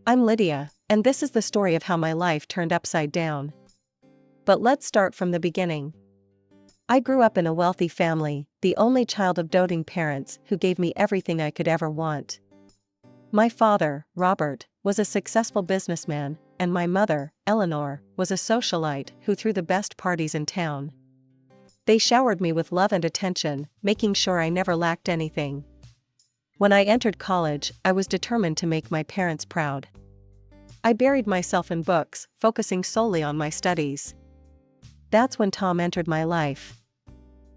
I'm Lydia, and this is the story of how my life turned upside down. But let's start from the beginning. I grew up in a wealthy family, the only child of doting parents who gave me everything I could ever want. My father, Robert, was a successful businessman, and my mother, Eleanor, was a socialite who threw the best parties in town. They showered me with love and attention, making sure I never lacked anything. When I entered college, I was determined to make my parents proud. I buried myself in books, focusing solely on my studies. That's when Tom entered my life.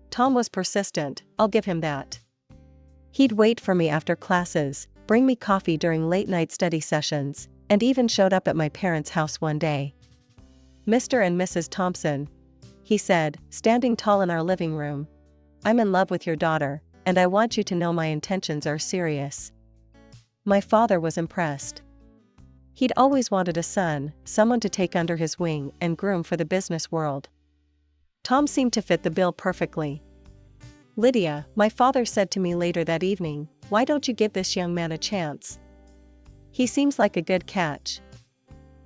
Tom was persistent, I'll give him that. He'd wait for me after classes, bring me coffee during late-night study sessions, and even showed up at my parents' house one day. "Mr. and Mrs. Thompson," he said, standing tall in our living room. "I'm in love with your daughter, and I want you to know my intentions are serious." My father was impressed. He'd always wanted a son, someone to take under his wing and groom for the business world. Tom seemed to fit the bill perfectly. "Lydia," my father said to me later that evening, "why don't you give this young man a chance? He seems like a good catch."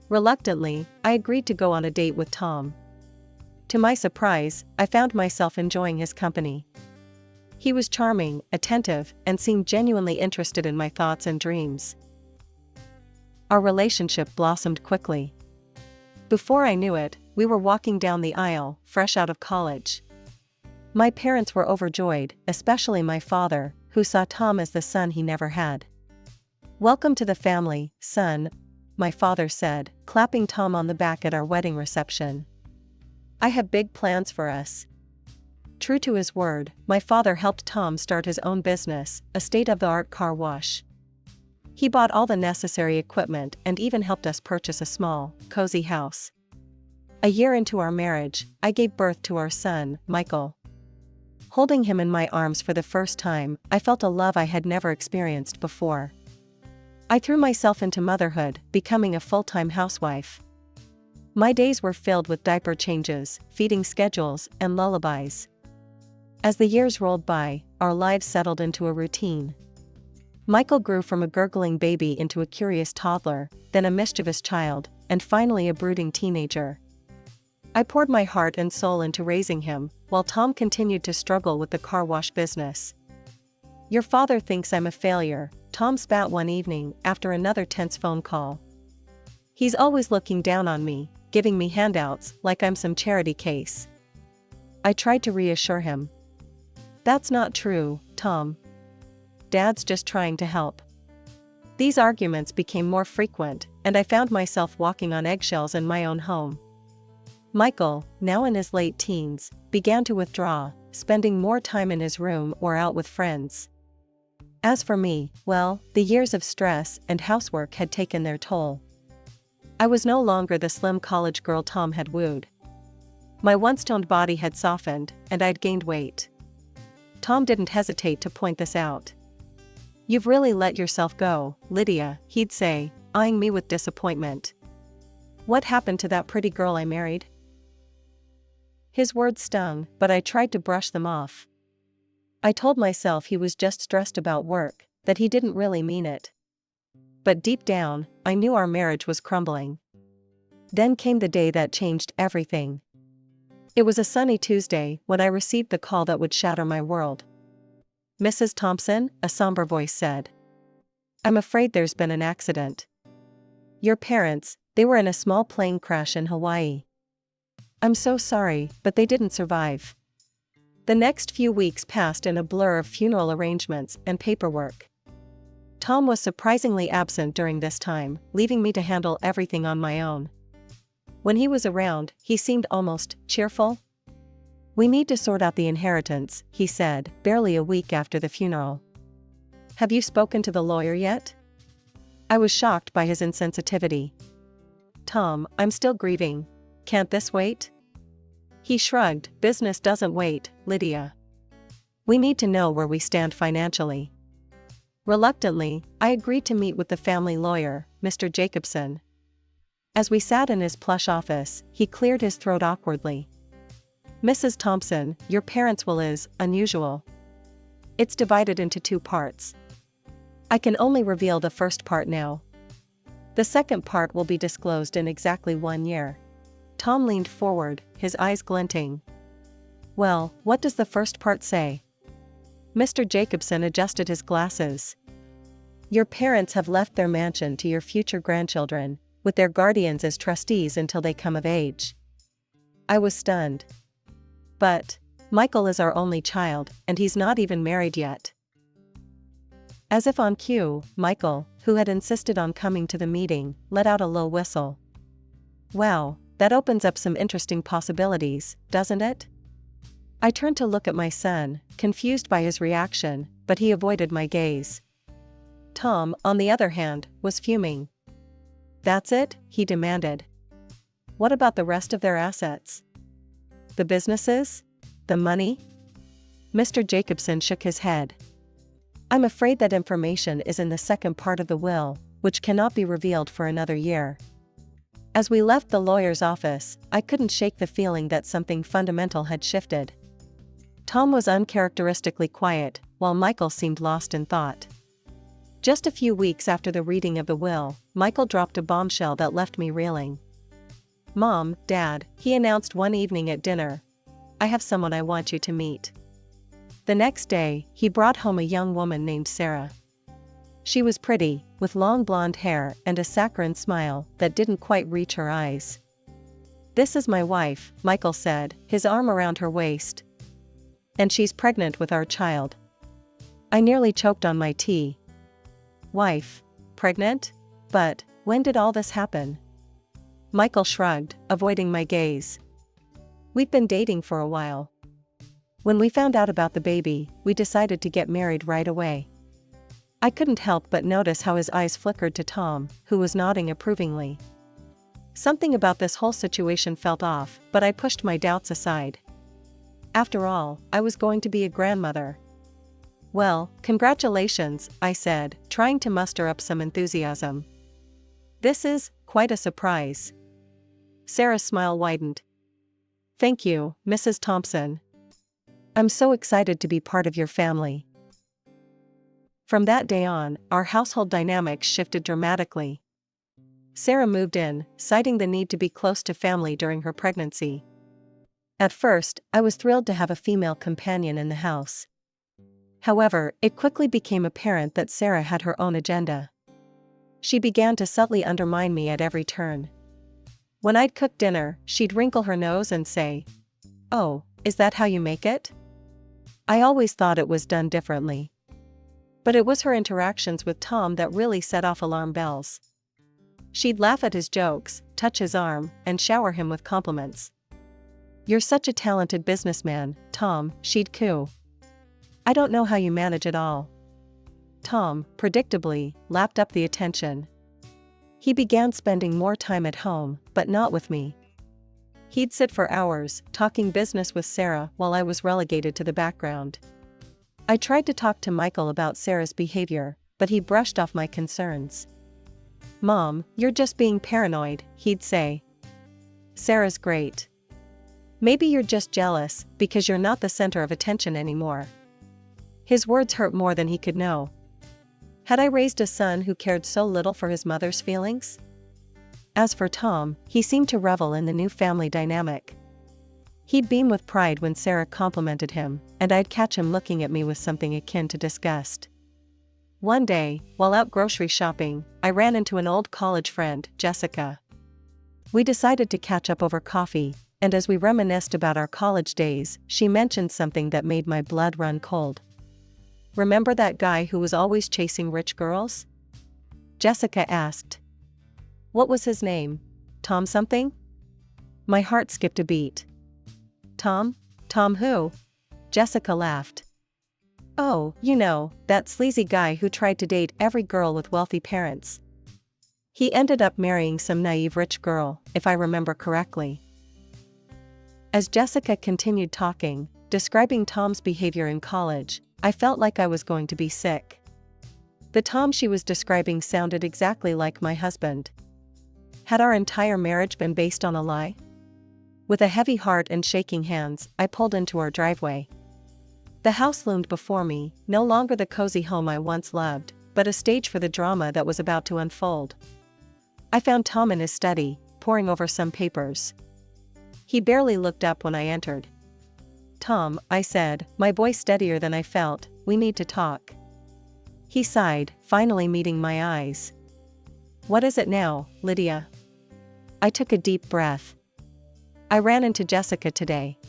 Reluctantly, I agreed to go on a date with Tom. To my surprise, I found myself enjoying his company. He was charming, attentive, and seemed genuinely interested in my thoughts and dreams. Our relationship blossomed quickly. Before I knew it, we were walking down the aisle, fresh out of college. My parents were overjoyed, especially my father, who saw Tom as the son he never had. "Welcome to the family, son," my father said, clapping Tom on the back at our wedding reception. "I have big plans for us." True to his word, my father helped Tom start his own business, a state-of-the-art car wash. He bought all the necessary equipment and even helped us purchase a small, cozy house. A year into our marriage, I gave birth to our son, Michael. Holding him in my arms for the first time, I felt a love I had never experienced before. I threw myself into motherhood, becoming a full-time housewife. My days were filled with diaper changes, feeding schedules, and lullabies. As the years rolled by, our lives settled into a routine. Michael grew from a gurgling baby into a curious toddler, then a mischievous child, and finally a brooding teenager. I poured my heart and soul into raising him, while Tom continued to struggle with the car wash business. "Your father thinks I'm a failure," Tom spat one evening after another tense phone call. "He's always looking down on me, giving me handouts like I'm some charity case." I tried to reassure him. "That's not true, Tom. Dad's just trying to help." These arguments became more frequent, and I found myself walking on eggshells in my own home. Michael, now in his late teens, began to withdraw, spending more time in his room or out with friends. As for me, well, the years of stress and housework had taken their toll. I was no longer the slim college girl Tom had wooed. My once toned body had softened, and I'd gained weight. Tom didn't hesitate to point this out. "You've really let yourself go, Lydia," he'd say, eyeing me with disappointment. "What happened to that pretty girl I married?" His words stung, but I tried to brush them off. I told myself he was just stressed about work, that he didn't really mean it. But deep down, I knew our marriage was crumbling. Then came the day that changed everything. It was a sunny Tuesday when I received the call that would shatter my world. "Mrs. Thompson," a somber voice said. "I'm afraid there's been an accident. Your parents, they were in a small plane crash in Hawaii." "I'm so sorry, but they didn't survive." The next few weeks passed in a blur of funeral arrangements and paperwork. Tom was surprisingly absent during this time, leaving me to handle everything on my own. When he was around, he seemed almost cheerful. "We need to sort out the inheritance," he said, barely a week after the funeral. "Have you spoken to the lawyer yet?" I was shocked by his insensitivity. "Tom, I'm still grieving. Can't this wait?" He shrugged. "Business doesn't wait, Lydia. We need to know where we stand financially." Reluctantly, I agreed to meet with the family lawyer, Mr. Jacobson. As we sat in his plush office, he cleared his throat awkwardly. "Mrs. Thompson, your parents' will is unusual. It's divided into two parts. I can only reveal the first part now. The second part will be disclosed in exactly 1 year. Tom leaned forward, his eyes glinting. Well, what does the first part say? Mr. Jacobson adjusted his glasses. Your parents have left their mansion to your future grandchildren, with their guardians as trustees until they come of age. I was stunned. But Michael is our only child, and he's not even married yet. As if on cue, Michael, who had insisted on coming to the meeting, let out a low whistle. Wow, that opens up some interesting possibilities, doesn't it? I turned to look at my son, confused by his reaction, but he avoided my gaze. Tom, on the other hand, was fuming. That's it? He demanded. What about the rest of their assets? The businesses? The money? Mr. Jacobson shook his head. I'm afraid that information is in the second part of the will, which cannot be revealed for another year. As we left the lawyer's office, I couldn't shake the feeling that something fundamental had shifted. Tom was uncharacteristically quiet, while Michael seemed lost in thought. Just a few weeks after the reading of the will, Michael dropped a bombshell that left me reeling. Mom, Dad, he announced one evening at dinner, I have someone I want you to meet. The next day, he brought home a young woman named Sarah. She was pretty, with long blonde hair and a saccharine smile that didn't quite reach her eyes. This is my wife, Michael said, his arm around her waist. And she's pregnant with our child. I nearly choked on my tea. Wife? Pregnant? But when did all this happen? Michael shrugged, avoiding my gaze. We'd been dating for a while. When we found out about the baby, we decided to get married right away. I couldn't help but notice how his eyes flickered to Tom, who was nodding approvingly. Something about this whole situation felt off, but I pushed my doubts aside. After all, I was going to be a grandmother. Well, congratulations, I said, trying to muster up some enthusiasm. This is quite a surprise. Sarah's smile widened. Thank you, Mrs. Thompson. I'm so excited to be part of your family. From that day on, our household dynamics shifted dramatically. Sarah moved in, citing the need to be close to family during her pregnancy. At first, I was thrilled to have a female companion in the house. However, it quickly became apparent that Sarah had her own agenda. She began to subtly undermine me at every turn. When I'd cook dinner, she'd wrinkle her nose and say, "Oh, is that how you make it?" I always thought it was done differently. But it was her interactions with Tom that really set off alarm bells. She'd laugh at his jokes, touch his arm, and shower him with compliments. "You're such a talented businessman, Tom," she'd coo. "I don't know how you manage it all." Tom, predictably, lapped up the attention. He began spending more time at home, but not with me. He'd sit for hours, talking business with Sarah while I was relegated to the background. I tried to talk to Michael about Sarah's behavior, but he brushed off my concerns. "Mom, you're just being paranoid," he'd say. "Sarah's great. Maybe you're just jealous because you're not the center of attention anymore." His words hurt more than he could know. Had I raised a son who cared so little for his mother's feelings? As for Tom, he seemed to revel in the new family dynamic. He'd beam with pride when Sarah complimented him, and I'd catch him looking at me with something akin to disgust. One day, while out grocery shopping, I ran into an old college friend, Jessica. We decided to catch up over coffee, and as we reminisced about our college days, she mentioned something that made my blood run cold. "Remember that guy who was always chasing rich girls?" Jessica asked. "What was his name? Tom something?" My heart skipped a beat. "Tom? Tom who?" Jessica laughed. "Oh, you know, that sleazy guy who tried to date every girl with wealthy parents. He ended up marrying some naive rich girl, if I remember correctly." As Jessica continued talking, describing Tom's behavior in college, I felt like I was going to be sick. The Tom she was describing sounded exactly like my husband. Had our entire marriage been based on a lie? With a heavy heart and shaking hands, I pulled into our driveway. The house loomed before me, no longer the cozy home I once loved, but a stage for the drama that was about to unfold. I found Tom in his study, poring over some papers. He barely looked up when I entered. "Tom," I said, my voice steadier than I felt, "we need to talk." He sighed, finally meeting my eyes. "What is it now, Lydia?" I took a deep breath. "I ran into Jessica today.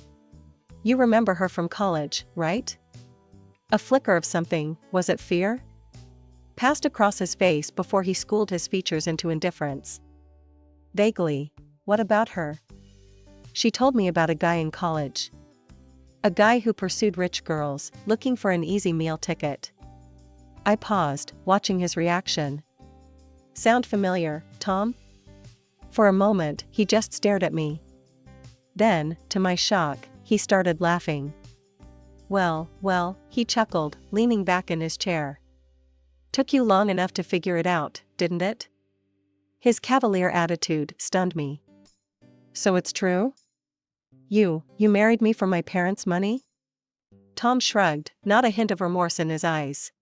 You remember her from college, right?" A flicker of something, was it fear? Passed across his face before he schooled his features into indifference. Vaguely. "What about her?" "She told me about a guy in college. A guy who pursued rich girls, looking for an easy meal ticket." I paused, watching his reaction. "Sound familiar, Tom?" For a moment, he just stared at me. Then, to my shock, he started laughing. Well, he chuckled, leaning back in his chair. "Took you long enough to figure it out, didn't it?" His cavalier attitude stunned me. "So it's true? You married me for my parents' money?" Tom shrugged, not a hint of remorse in his eyes.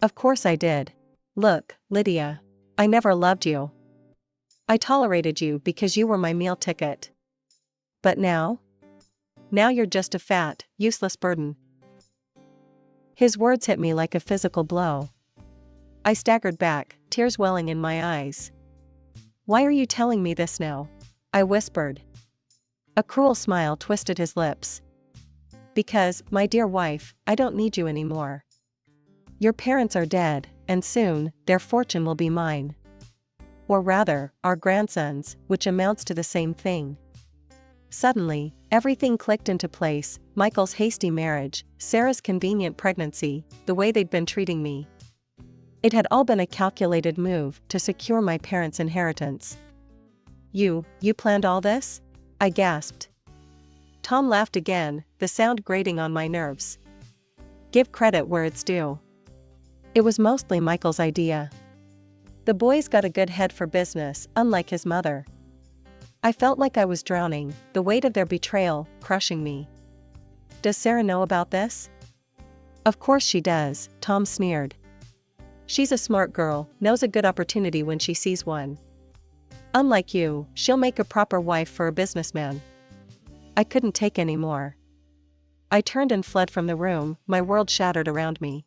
"Of course I did. Look, Lydia. I never loved you. I tolerated you because you were my meal ticket. But now? Now you're just a fat, useless burden." His words hit me like a physical blow. I staggered back, tears welling in my eyes. "Why are you telling me this now?" I whispered. A cruel smile twisted his lips. "Because, my dear wife, I don't need you anymore. Your parents are dead, and soon, their fortune will be mine. Or rather, our grandson's, which amounts to the same thing." Suddenly, everything clicked into place: Michael's hasty marriage, Sarah's convenient pregnancy, the way they'd been treating me. It had all been a calculated move to secure my parents' inheritance. You planned all this?" I gasped. Tom laughed again, the sound grating on my nerves. "Give credit where it's due. It was mostly Michael's idea. The boy's got a good head for business, unlike his mother." I felt like I was drowning, the weight of their betrayal crushing me. "Does Sarah know about this?" "Of course she does," Tom sneered. "She's a smart girl, knows a good opportunity when she sees one. Unlike you, she'll make a proper wife for a businessman." I couldn't take any more. I turned and fled from the room, my world shattered around me.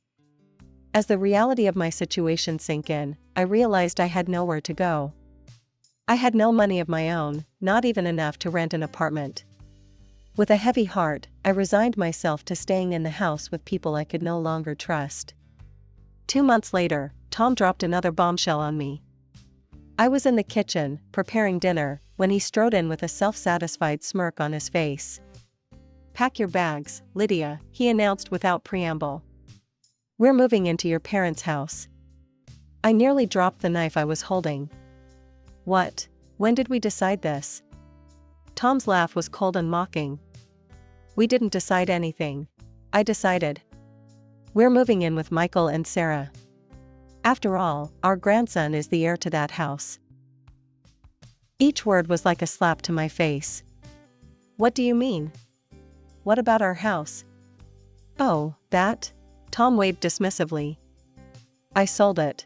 As the reality of my situation sank in, I realized I had nowhere to go. I had no money of my own, not even enough to rent an apartment. With a heavy heart, I resigned myself to staying in the house with people I could no longer trust. 2 months later, Tom dropped another bombshell on me. I was in the kitchen, preparing dinner, when he strode in with a self-satisfied smirk on his face. "Pack your bags, Lydia," he announced without preamble. "We're moving into your parents' house." I nearly dropped the knife I was holding. "What? When did we decide this?" Tom's laugh was cold and mocking. "We didn't decide anything. I decided. We're moving in with Michael and Sarah. After all, our grandson is the heir to that house." Each word was like a slap to my face. "What do you mean? What about our house?" "Oh, that?" Tom waved dismissively. "I sold it.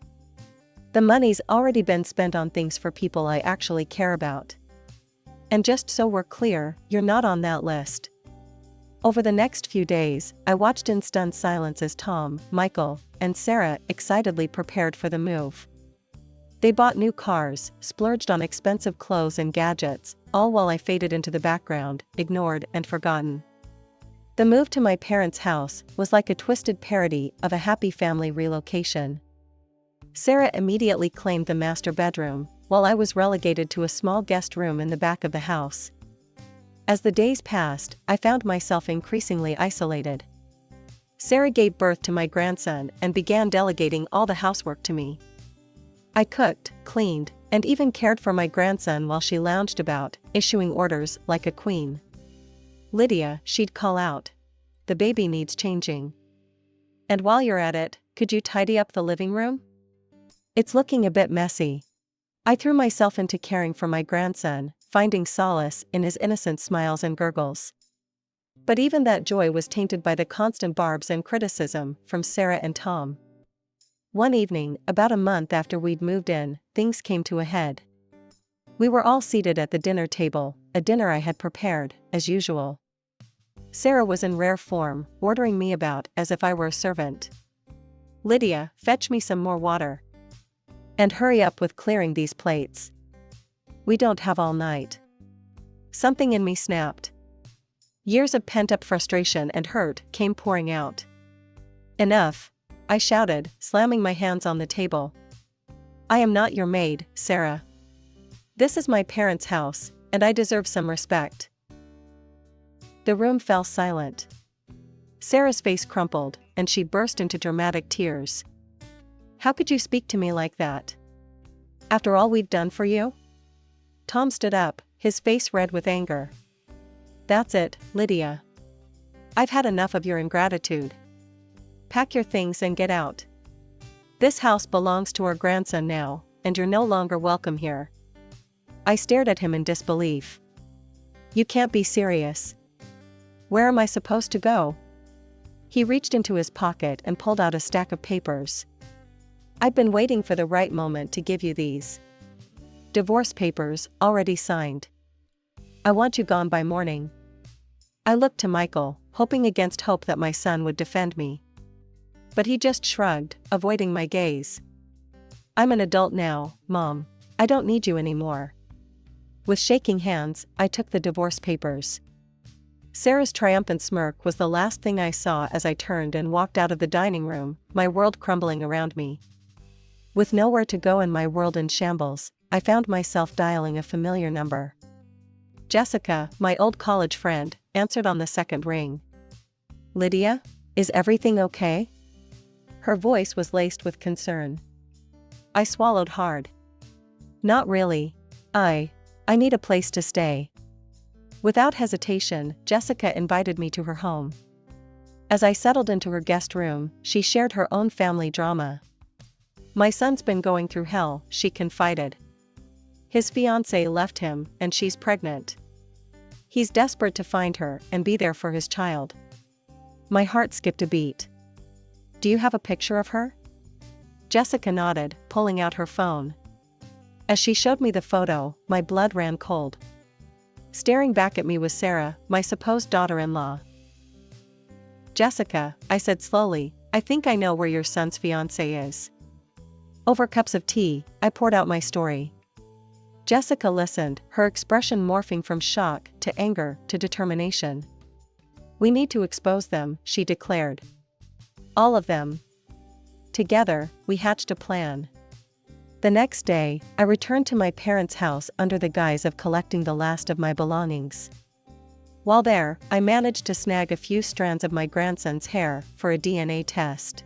The money's already been spent on things for people I actually care about. And just so we're clear, you're not on that list." Over the next few days, I watched in stunned silence as Tom, Michael, and Sarah excitedly prepared for the move. They bought new cars, splurged on expensive clothes and gadgets, all while I faded into the background, ignored and forgotten. The move to my parents' house was like a twisted parody of a happy family relocation. Sarah immediately claimed the master bedroom, while I was relegated to a small guest room in the back of the house. As the days passed, I found myself increasingly isolated. Sarah gave birth to my grandson and began delegating all the housework to me. I cooked, cleaned, and even cared for my grandson while she lounged about, issuing orders like a queen. "Lydia," she'd call out. "The baby needs changing. And while you're at it, could you tidy up the living room? It's looking a bit messy." I threw myself into caring for my grandson, finding solace in his innocent smiles and gurgles. But even that joy was tainted by the constant barbs and criticism from Sarah and Tom. One evening, about a month after we'd moved in, things came to a head. We were all seated at the dinner table, a dinner I had prepared, as usual. Sarah was in rare form, ordering me about as if I were a servant. "Lydia, fetch me some more water. And hurry up with clearing these plates. We don't have all night." Something in me snapped. Years of pent-up frustration and hurt came pouring out. "Enough," I shouted, slamming my hands on the table. "I am not your maid, Sarah. This is my parents' house, and I deserve some respect." The room fell silent. Sarah's face crumpled, and she burst into dramatic tears. "How could you speak to me like that? After all we've done for you?" Tom stood up, his face red with anger. "That's it, Lydia. I've had enough of your ingratitude. Pack your things and get out. This house belongs to our grandson now, and you're no longer welcome here." I stared at him in disbelief. "You can't be serious. Where am I supposed to go?" He reached into his pocket and pulled out a stack of papers. "I've been waiting for the right moment to give you these. Divorce papers, already signed. I want you gone by morning." I looked to Michael, hoping against hope that my son would defend me. But he just shrugged, avoiding my gaze. "I'm an adult now, Mom. I don't need you anymore." With shaking hands, I took the divorce papers. Sarah's triumphant smirk was the last thing I saw as I turned and walked out of the dining room, my world crumbling around me. With nowhere to go and my world in shambles, I found myself dialing a familiar number. Jessica, my old college friend, answered on the second ring. "Lydia, is everything okay?" Her voice was laced with concern. I swallowed hard. "Not really. I need a place to stay." Without hesitation, Jessica invited me to her home. As I settled into her guest room, she shared her own family drama. "My son's been going through hell," she confided. "His fiancée left him, and she's pregnant. He's desperate to find her and be there for his child." My heart skipped a beat. "Do you have a picture of her?" Jessica nodded, pulling out her phone. As she showed me the photo, my blood ran cold. Staring back at me was Sarah, my supposed daughter-in-law. "Jessica," I said slowly, "I think I know where your son's fiancée is." Over cups of tea, I poured out my story. Jessica listened, her expression morphing from shock to anger to determination. "We need to expose them," she declared. "All of them." Together, we hatched a plan. The next day, I returned to my parents' house under the guise of collecting the last of my belongings. While there, I managed to snag a few strands of my grandson's hair for a DNA test.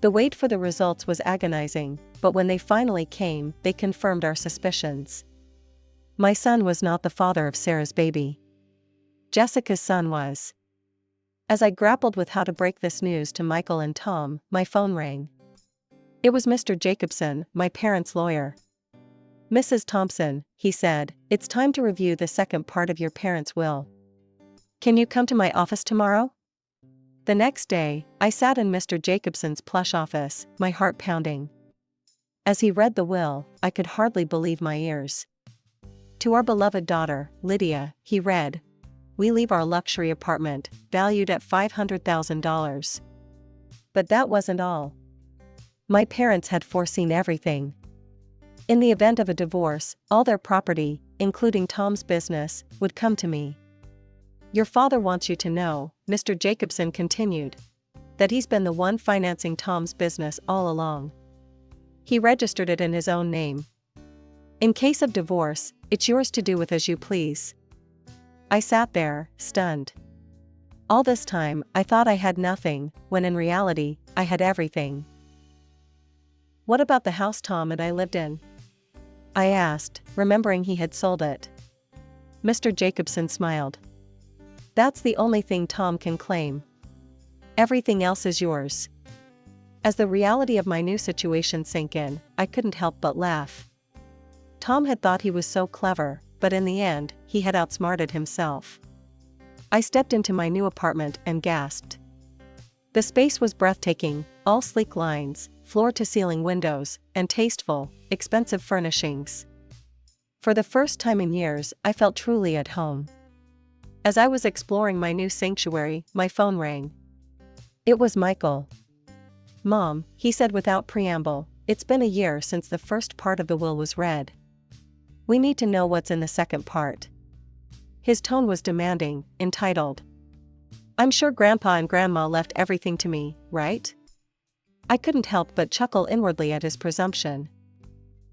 The wait for the results was agonizing, but when they finally came, they confirmed our suspicions. My son was not the father of Sarah's baby. Jessica's son was. As I grappled with how to break this news to Michael and Tom, my phone rang. It was Mr. Jacobson, my parents' lawyer. "Mrs. Thompson," he said, "it's time to review the second part of your parents' will. Can you come to my office tomorrow?" The next day, I sat in Mr. Jacobson's plush office, my heart pounding. As he read the will, I could hardly believe my ears. "To our beloved daughter, Lydia," he read, "we leave our luxury apartment, valued at $500,000. But that wasn't all. My parents had foreseen everything. In the event of a divorce, all their property, including Tom's business, would come to me. Your father wants you to know," Mr. Jacobson continued, "that he's been the one financing Tom's business all along. He registered it in his own name. In case of divorce, it's yours to do with as you please." I sat there, stunned. All this time, I thought I had nothing, when in reality, I had everything. "What about the house Tom and I lived in?" I asked, remembering he had sold it. Mr. Jacobson smiled. "That's the only thing Tom can claim. Everything else is yours." As the reality of my new situation sank in, I couldn't help but laugh. Tom had thought he was so clever, but in the end, he had outsmarted himself. I stepped into my new apartment and gasped. The space was breathtaking, all sleek lines, floor-to-ceiling windows, and tasteful, expensive furnishings. For the first time in years, I felt truly at home. As I was exploring my new sanctuary, my phone rang. It was Michael. "Mom," he said without preamble, "it's been a year since the first part of the will was read. We need to know what's in the second part." His tone was demanding, entitled. "I'm sure Grandpa and Grandma left everything to me, right?" I couldn't help but chuckle inwardly at his presumption.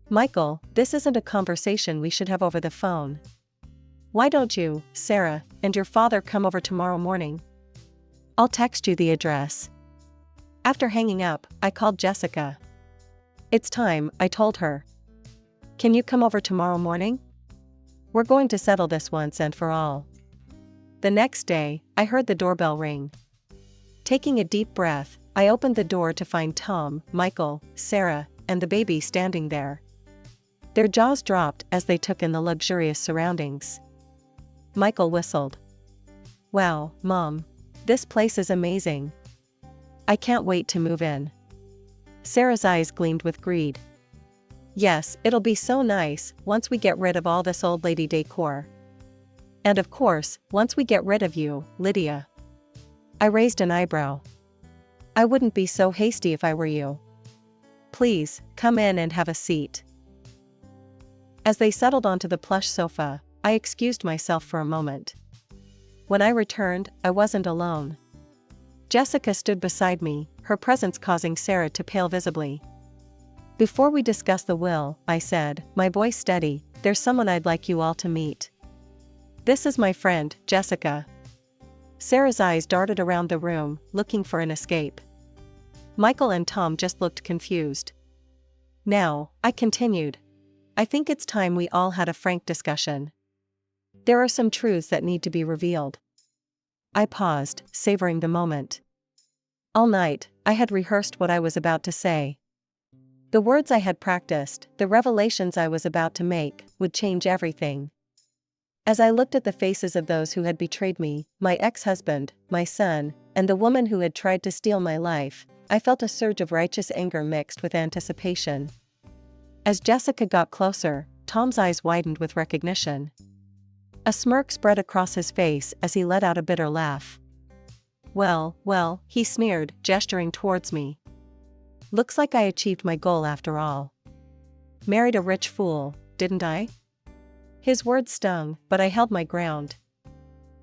"Michael, this isn't a conversation we should have over the phone. Why don't you, Sarah, and your father come over tomorrow morning? I'll text you the address." After hanging up, I called Jessica. "It's time," I told her. "Can you come over tomorrow morning? We're going to settle this once and for all." The next day, I heard the doorbell ring. Taking a deep breath, I opened the door to find Tom, Michael, Sarah, and the baby standing there. Their jaws dropped as they took in the luxurious surroundings. Michael whistled. "Wow, Mom. This place is amazing. I can't wait to move in." Sarah's eyes gleamed with greed. "Yes, it'll be so nice once we get rid of all this old lady decor. And of course, once we get rid of you, Lydia." I raised an eyebrow. "I wouldn't be so hasty if I were you. Please, come in and have a seat." As they settled onto the plush sofa, I excused myself for a moment. When I returned, I wasn't alone. Jessica stood beside me, her presence causing Sarah to pale visibly. "Before we discuss the will," I said, my voice steady, "there's someone I'd like you all to meet. This is my friend, Jessica." Sarah's eyes darted around the room, looking for an escape. Michael and Tom just looked confused. "Now," I continued, "I think it's time we all had a frank discussion. There are some truths that need to be revealed." I paused, savoring the moment. All night, I had rehearsed what I was about to say. The words I had practiced, the revelations I was about to make, would change everything. As I looked at the faces of those who had betrayed me, my ex-husband, my son, and the woman who had tried to steal my life, I felt a surge of righteous anger mixed with anticipation. As Jessica got closer, Tom's eyes widened with recognition. A smirk spread across his face as he let out a bitter laugh. Well, he sneered, gesturing towards me. "Looks like I achieved my goal after all. Married a rich fool, didn't I?" His words stung, but I held my ground.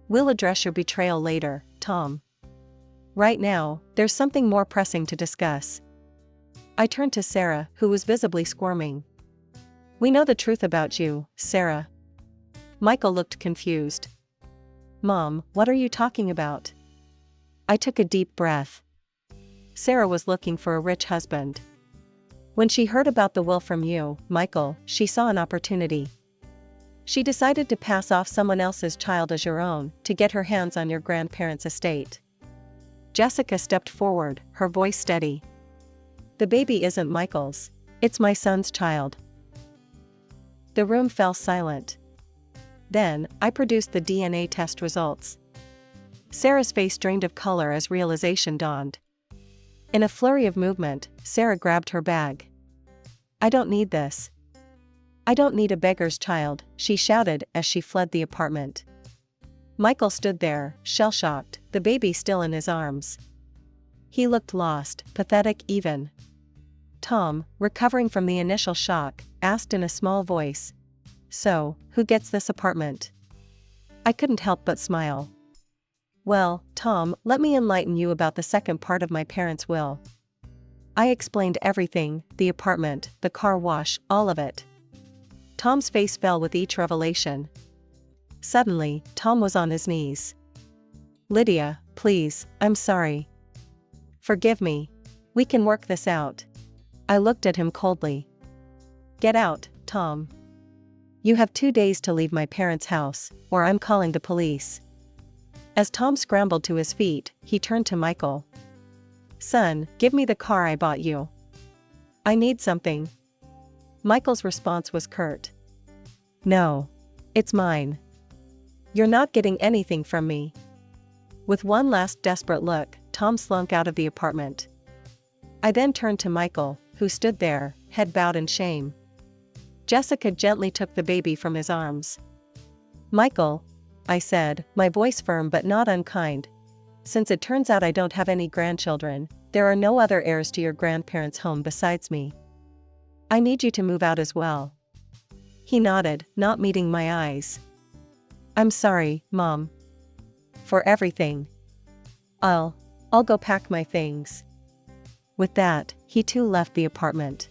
"We'll address your betrayal later, Tom. Right now, there's something more pressing to discuss." I turned to Sarah, who was visibly squirming. "We know the truth about you, Sarah." Michael looked confused. "Mom, what are you talking about?" I took a deep breath. Sarah was looking for a rich husband. When she heard about the will from you, Michael, she saw an opportunity. She decided to pass off someone else's child as your own, to get her hands on your grandparents' estate. Jessica stepped forward, her voice steady. "The baby isn't Michael's. It's my son's child." The room fell silent. Then, I produced the DNA test results. Sarah's face drained of color as realization dawned. In a flurry of movement, Sarah grabbed her bag. "I don't need this. I don't need a beggar's child," she shouted as she fled the apartment. Michael stood there, shell-shocked, the baby still in his arms. He looked lost, pathetic even. Tom, recovering from the initial shock, asked in a small voice, "So, who gets this apartment?" I couldn't help but smile. "Well, Tom, let me enlighten you about the second part of my parents' will." I explained everything, the apartment, the car wash, all of it. Tom's face fell with each revelation. Suddenly, Tom was on his knees. "Lydia, please, I'm sorry. Forgive me. We can work this out." I looked at him coldly. "Get out, Tom. You have 2 days to leave my parents' house, or I'm calling the police." As Tom scrambled to his feet, he turned to Michael. "Son, give me the car I bought you. I need something." Michael's response was curt. "No. It's mine. You're not getting anything from me." With one last desperate look, Tom slunk out of the apartment. I then turned to Michael, who stood there, head bowed in shame. Jessica gently took the baby from his arms. "Michael," I said, my voice firm but not unkind. "Since it turns out I don't have any grandchildren, there are no other heirs to your grandparents' home besides me. I need you to move out as well." He nodded, not meeting my eyes. "I'm sorry, Mom. For everything. I'll go pack my things." With that, he too left the apartment.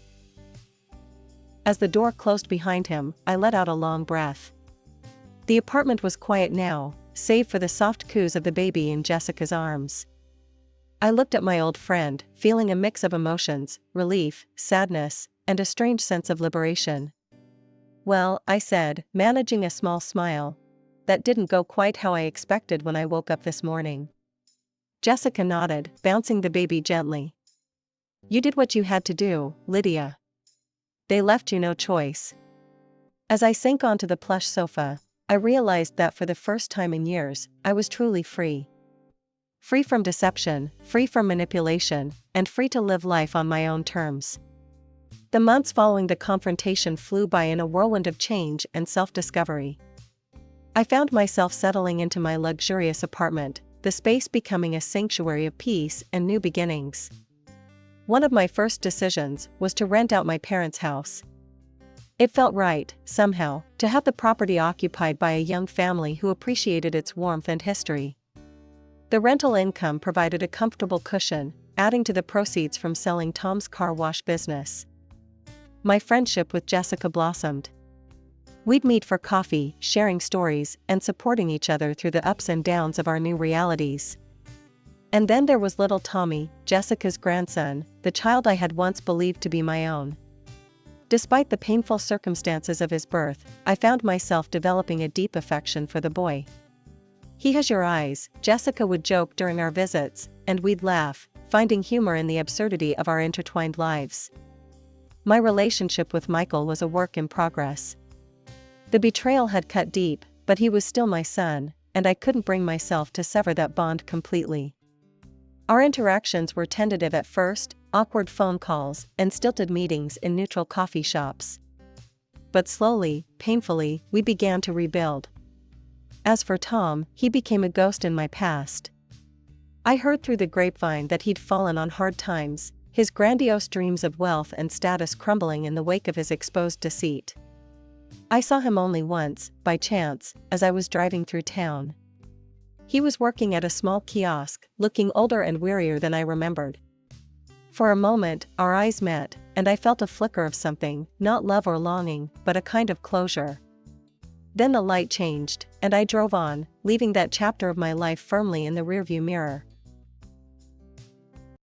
As the door closed behind him, I let out a long breath. The apartment was quiet now, save for the soft coos of the baby in Jessica's arms. I looked at my old friend, feeling a mix of emotions, relief, sadness, and a strange sense of liberation. "Well," I said, managing a small smile, "that didn't go quite how I expected when I woke up this morning." Jessica nodded, bouncing the baby gently. "You did what you had to do, Lydia. They left you no choice." As I sank onto the plush sofa, I realized that for the first time in years, I was truly free. Free from deception, free from manipulation, and free to live life on my own terms. The months following the confrontation flew by in a whirlwind of change and self-discovery. I found myself settling into my luxurious apartment, the space becoming a sanctuary of peace and new beginnings. One of my first decisions was to rent out my parents' house. It felt right, somehow, to have the property occupied by a young family who appreciated its warmth and history. The rental income provided a comfortable cushion, adding to the proceeds from selling Tom's car wash business. My friendship with Jessica blossomed. We'd meet for coffee, sharing stories, and supporting each other through the ups and downs of our new realities. And then there was little Tommy, Jessica's grandson, the child I had once believed to be my own. Despite the painful circumstances of his birth, I found myself developing a deep affection for the boy. "He has your eyes," Jessica would joke during our visits, and we'd laugh, finding humor in the absurdity of our intertwined lives. My relationship with Michael was a work in progress. The betrayal had cut deep, but he was still my son, and I couldn't bring myself to sever that bond completely. Our interactions were tentative at first, awkward phone calls, and stilted meetings in neutral coffee shops. But slowly, painfully, we began to rebuild. As for Tom, he became a ghost in my past. I heard through the grapevine that he'd fallen on hard times, his grandiose dreams of wealth and status crumbling in the wake of his exposed deceit. I saw him only once, by chance, as I was driving through town. He was working at a small kiosk, looking older and wearier than I remembered. For a moment, our eyes met, and I felt a flicker of something, not love or longing, but a kind of closure. Then the light changed, and I drove on, leaving that chapter of my life firmly in the rearview mirror.